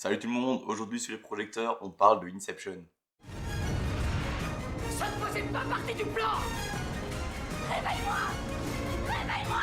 Salut tout le monde, aujourd'hui sur les projecteurs, on parle de Inception. Ça ne faisait pas partie du plan. Réveille-moi. Réveille-moi.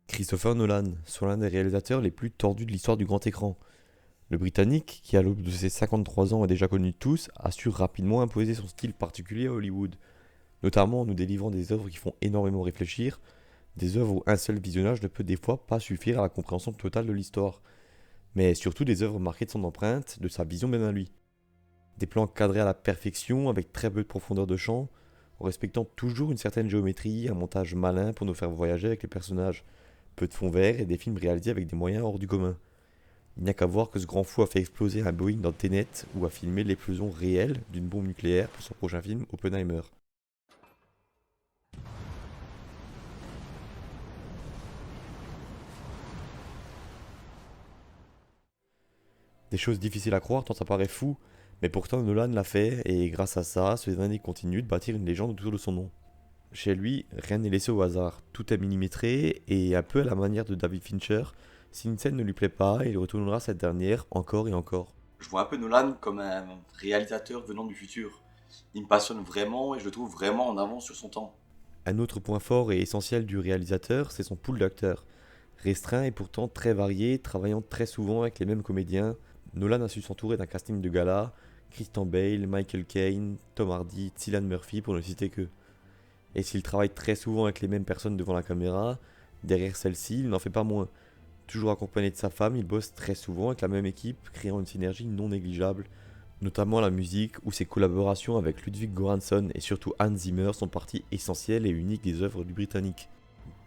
Christopher Nolan, sont l'un des réalisateurs les plus tordus de l'histoire du grand écran. Le Britannique, qui à l'aube de ses 53 ans est déjà connu de tous, a su rapidement imposer son style particulier à Hollywood, notamment en nous délivrant des œuvres qui font énormément réfléchir, des œuvres où un seul visionnage ne peut des fois pas suffire à la compréhension totale de l'histoire, mais surtout des œuvres marquées de son empreinte, de sa vision bien à lui. Des plans cadrés à la perfection, avec très peu de profondeur de champ, en respectant toujours une certaine géométrie, un montage malin pour nous faire voyager avec les personnages, peu de fond vert et des films réalisés avec des moyens hors du commun. Il n'y a qu'à voir que ce grand fou a fait exploser un Boeing dans Tenet ou a filmé l'explosion réelle d'une bombe nucléaire pour son prochain film Oppenheimer. Des choses difficiles à croire tant ça paraît fou, mais pourtant Nolan l'a fait et grâce à ça, ce dernier continue de bâtir une légende autour de son nom. Chez lui, rien n'est laissé au hasard, tout est millimétré et un peu à la manière de David Fincher, si une scène ne lui plaît pas, il retournera cette dernière encore et encore. Je vois un peu Nolan comme un réalisateur venant du futur. Il me passionne vraiment et je le trouve vraiment en avance sur son temps. Un autre point fort et essentiel du réalisateur, c'est son pool d'acteurs. Restreint et pourtant très varié, travaillant très souvent avec les mêmes comédiens, Nolan a su s'entourer d'un casting de gala, Christian Bale, Michael Caine, Tom Hardy, Cillian Murphy pour ne citer que. Et s'il travaille très souvent avec les mêmes personnes devant la caméra, derrière celle-ci, il n'en fait pas moins. Toujours accompagné de sa femme, il bosse très souvent avec la même équipe, créant une synergie non négligeable, notamment la musique où ses collaborations avec Ludwig Göransson et surtout Hans Zimmer sont partie essentielle et unique des œuvres du Britannique.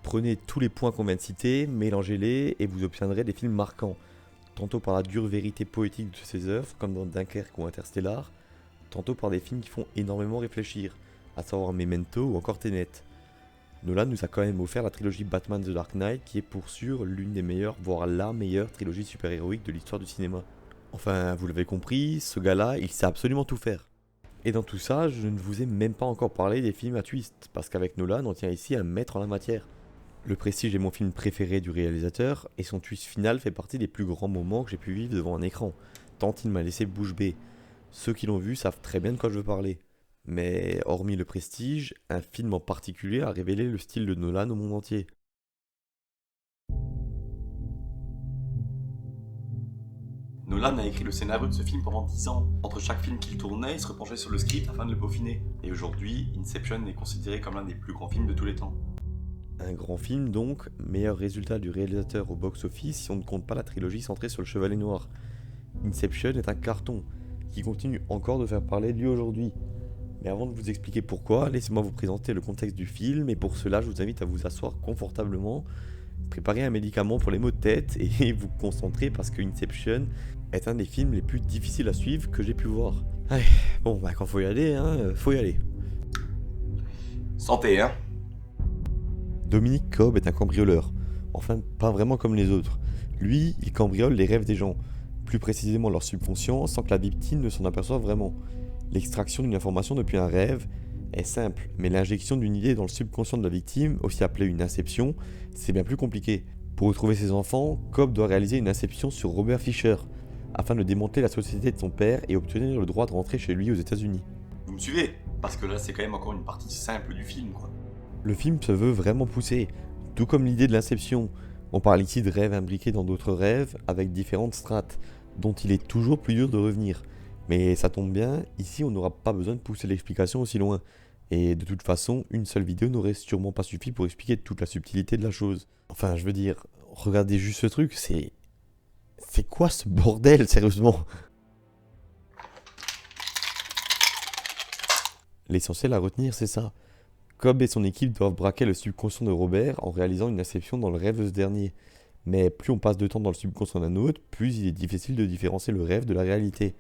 Prenez tous les points qu'on vient de citer, mélangez-les et vous obtiendrez des films marquants, tantôt par la dure vérité poétique de ses œuvres, comme dans Dunkerque ou Interstellar, tantôt par des films qui font énormément réfléchir, à savoir Memento ou encore Tenet. Nolan nous a quand même offert la trilogie Batman The Dark Knight, qui est pour sûr l'une des meilleures, voire la meilleure trilogie super-héroïque de l'histoire du cinéma. Enfin, vous l'avez compris, ce gars-là, il sait absolument tout faire. Et dans tout ça, je ne vous ai même pas encore parlé des films à twist, parce qu'avec Nolan, on tient ici un maître en la matière. Le Prestige est mon film préféré du réalisateur, et son twist final fait partie des plus grands moments que j'ai pu vivre devant un écran, tant il m'a laissé bouche bée. Ceux qui l'ont vu savent très bien de quoi je veux parler. Mais hormis le Prestige, un film en particulier a révélé le style de Nolan au monde entier. Nolan a écrit le scénario de ce film pendant 10 ans. Entre chaque film qu'il tournait, il se repenchait sur le script afin de le peaufiner. Et aujourd'hui, Inception est considéré comme l'un des plus grands films de tous les temps. Un grand film donc, meilleur résultat du réalisateur au box-office si on ne compte pas la trilogie centrée sur le Chevalier Noir. Inception est un carton, qui continue encore de faire parler de lui aujourd'hui. Mais avant de vous expliquer pourquoi, laissez-moi vous présenter le contexte du film et pour cela je vous invite à vous asseoir confortablement, préparer un médicament pour les maux de tête et vous concentrer parce que Inception est un des films les plus difficiles à suivre que j'ai pu voir. Allez, bon bah quand faut y aller, faut y aller. Santé, hein. Dominic Cobb est un cambrioleur, enfin pas vraiment comme les autres. Lui, il cambriole les rêves des gens, plus précisément leur subconscient sans que la victime ne s'en aperçoive vraiment. L'extraction d'une information depuis un rêve est simple, mais l'injection d'une idée dans le subconscient de la victime, aussi appelée une inception, c'est bien plus compliqué. Pour retrouver ses enfants, Cobb doit réaliser une inception sur Robert Fisher, afin de démanteler la société de son père et obtenir le droit de rentrer chez lui aux États-Unis. Vous me suivez? Parce que là, c'est quand même encore une partie simple du film, quoi. Le film se veut vraiment poussé, tout comme l'idée de l'inception. On parle ici de rêves imbriqués dans d'autres rêves, avec différentes strates, dont il est toujours plus dur de revenir. Mais ça tombe bien, ici on n'aura pas besoin de pousser l'explication aussi loin. Et de toute façon, une seule vidéo n'aurait sûrement pas suffi pour expliquer toute la subtilité de la chose. Enfin, je veux dire, regardez juste ce truc, c'est... C'est quoi ce bordel, sérieusement? L'essentiel à retenir, c'est ça. Cobb et son équipe doivent braquer le subconscient de Robert en réalisant une inception dans le rêve de ce dernier. Mais plus on passe de temps dans le subconscient d'un autre, plus il est difficile de différencier le rêve de la réalité.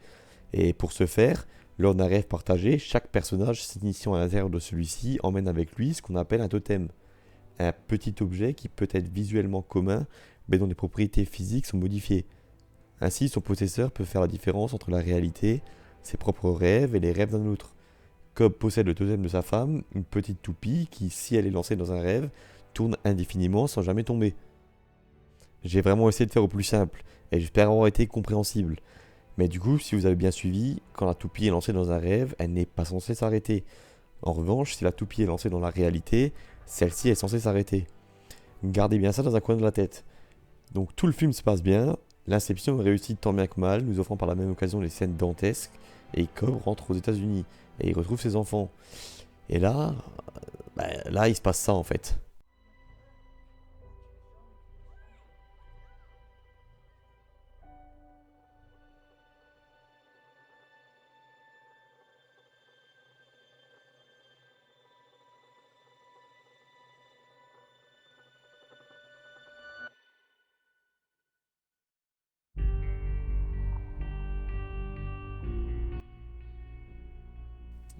Et pour ce faire, lors d'un rêve partagé, chaque personnage s'initiant à l'intérieur de celui-ci emmène avec lui ce qu'on appelle un totem. Un petit objet qui peut être visuellement commun, mais dont les propriétés physiques sont modifiées. Ainsi, son possesseur peut faire la différence entre la réalité, ses propres rêves et les rêves d'un autre. Cobb possède le totem de sa femme, une petite toupie qui, si elle est lancée dans un rêve, tourne indéfiniment sans jamais tomber. J'ai vraiment essayé de faire au plus simple, et j'espère avoir été compréhensible. Mais du coup, si vous avez bien suivi, quand la toupie est lancée dans un rêve, elle n'est pas censée s'arrêter. En revanche, si la toupie est lancée dans la réalité, celle-ci est censée s'arrêter. Gardez bien ça dans un coin de la tête. Donc tout le film se passe bien, l'inception est réussie tant bien que mal, nous offrant par la même occasion des scènes dantesques, et Cobb rentre aux États-Unis, et il retrouve ses enfants. Et là, là il se passe ça en fait.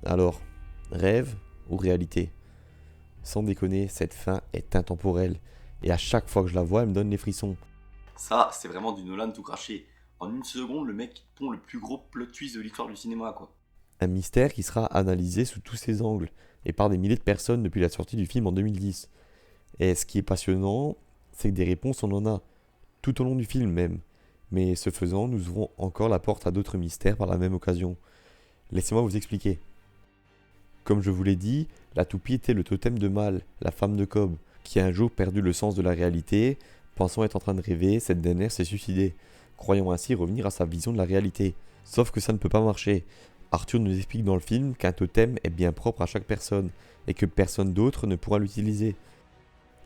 Alors, rêve ou réalité? Sans déconner, cette fin est intemporelle, et à chaque fois que je la vois, elle me donne les frissons. Ça, c'est vraiment du Nolan tout craché. En une seconde, le mec pond le plus gros plot twist de l'histoire du cinéma, quoi. Un mystère qui sera analysé sous tous ses angles, et par des milliers de personnes depuis la sortie du film en 2010. Et ce qui est passionnant, c'est que des réponses on en a, tout au long du film même. Mais ce faisant, nous ouvrons encore la porte à d'autres mystères par la même occasion. Laissez-moi vous expliquer. Comme je vous l'ai dit, la toupie était le totem de Mal, la femme de Cobb, qui a un jour perdu le sens de la réalité, pensant être en train de rêver, cette dernière s'est suicidée, croyant ainsi revenir à sa vision de la réalité. Sauf que ça ne peut pas marcher. Arthur nous explique dans le film qu'un totem est bien propre à chaque personne, et que personne d'autre ne pourra l'utiliser.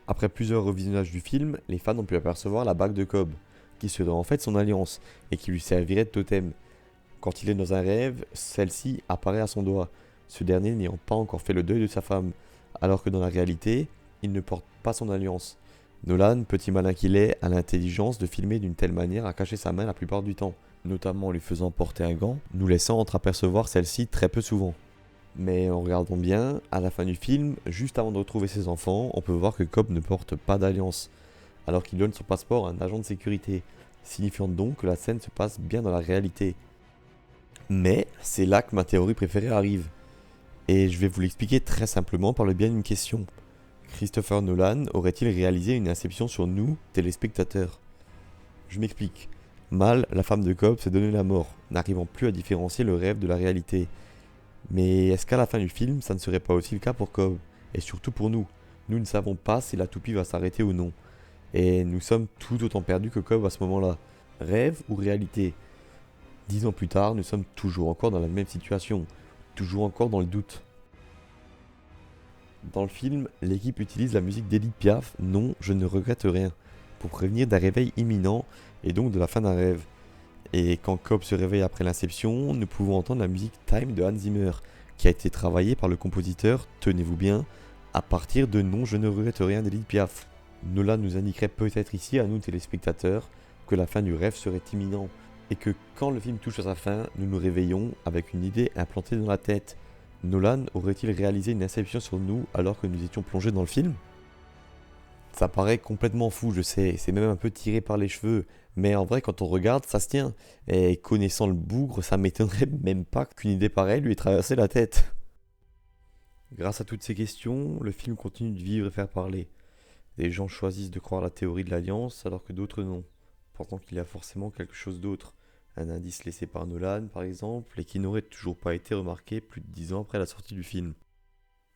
Après plusieurs revisionnages du film, les fans ont pu apercevoir la bague de Cobb, qui serait en fait son alliance, et qui lui servirait de totem. Quand il est dans un rêve, celle-ci apparaît à son doigt, ce dernier n'ayant pas encore fait le deuil de sa femme, alors que dans la réalité, il ne porte pas son alliance. Nolan, petit malin qu'il est, a l'intelligence de filmer d'une telle manière à cacher sa main la plupart du temps, notamment en lui faisant porter un gant, nous laissant entreapercevoir celle-ci très peu souvent. Mais en regardant bien, à la fin du film, juste avant de retrouver ses enfants, on peut voir que Cobb ne porte pas d'alliance, alors qu'il donne son passeport à un agent de sécurité, signifiant donc que la scène se passe bien dans la réalité. Mais c'est là que ma théorie préférée arrive. Et je vais vous l'expliquer très simplement par le biais d'une question. Christopher Nolan aurait-il réalisé une inception sur nous, téléspectateurs? Je m'explique. Mal, la femme de Cobb s'est donné la mort, n'arrivant plus à différencier le rêve de la réalité. Mais est-ce qu'à la fin du film, ça ne serait pas aussi le cas pour Cobb? Et surtout pour nous. Nous ne savons pas si la toupie va s'arrêter ou non. Et nous sommes tout autant perdus que Cobb à ce moment-là. Rêve ou réalité? 10 ans plus tard, nous sommes toujours encore dans la même situation. Toujours encore dans le doute. Dans le film, l'équipe utilise la musique d'Edith Piaf, Non, je ne regrette rien, pour prévenir d'un réveil imminent et donc de la fin d'un rêve. Et quand Cobb se réveille après l'inception, nous pouvons entendre la musique Time de Hans Zimmer, qui a été travaillée par le compositeur, tenez-vous bien, à partir de Non, je ne regrette rien d'Edith Piaf. Nolan nous indiquerait peut-être ici, à nous téléspectateurs, que la fin du rêve serait imminente, et que quand le film touche à sa fin, nous nous réveillons avec une idée implantée dans la tête. Nolan aurait-il réalisé une inception sur nous alors que nous étions plongés dans le film? Ça paraît complètement fou, je sais, c'est même un peu tiré par les cheveux, mais en vrai quand on regarde, ça se tient. Et connaissant le bougre, ça m'étonnerait même pas qu'une idée pareille lui ait traversé la tête. Grâce à toutes ces questions, le film continue de vivre et faire parler. Des gens choisissent de croire la théorie de l'Alliance alors que d'autres non, pensant qu'il y a forcément quelque chose d'autre. Un indice laissé par Nolan, par exemple, et qui n'aurait toujours pas été remarqué plus de 10 ans après la sortie du film.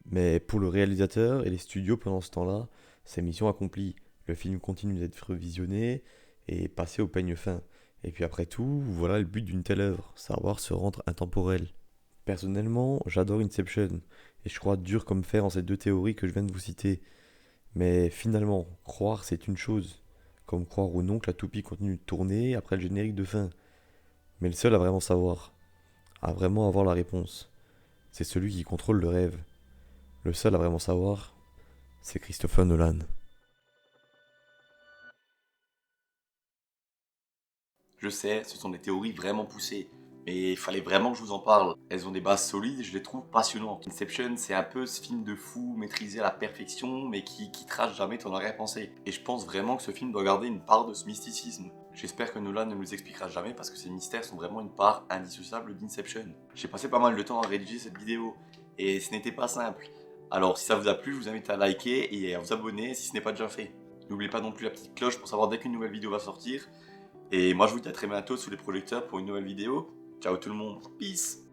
Mais pour le réalisateur et les studios pendant ce temps-là, c'est mission accomplie. Le film continue d'être visionné et passé au peigne fin. Et puis après tout, voilà le but d'une telle œuvre, savoir se rendre intemporel. Personnellement, j'adore Inception, et je crois dur comme fer en ces deux théories que je viens de vous citer. Mais finalement, croire c'est une chose, comme croire ou non que la toupie continue de tourner après le générique de fin. Mais le seul à vraiment savoir, à vraiment avoir la réponse, c'est celui qui contrôle le rêve. Le seul à vraiment savoir, c'est Christopher Nolan. Je sais, ce sont des théories vraiment poussées, mais il fallait vraiment que je vous en parle. Elles ont des bases solides et je les trouve passionnantes. Inception, c'est un peu ce film de fou maîtrisé à la perfection, mais qui trace jamais ton arrière-pensée. Et je pense vraiment que ce film doit garder une part de ce mysticisme. J'espère que Nolan ne nous expliquera jamais parce que ces mystères sont vraiment une part indissociable d'Inception. J'ai passé pas mal de temps à rédiger cette vidéo, et ce n'était pas simple. Alors si ça vous a plu, je vous invite à liker et à vous abonner si ce n'est pas déjà fait. N'oubliez pas non plus la petite cloche pour savoir dès qu'une nouvelle vidéo va sortir. Et moi je vous dis à très bientôt sous les projecteurs pour une nouvelle vidéo. Ciao tout le monde, peace!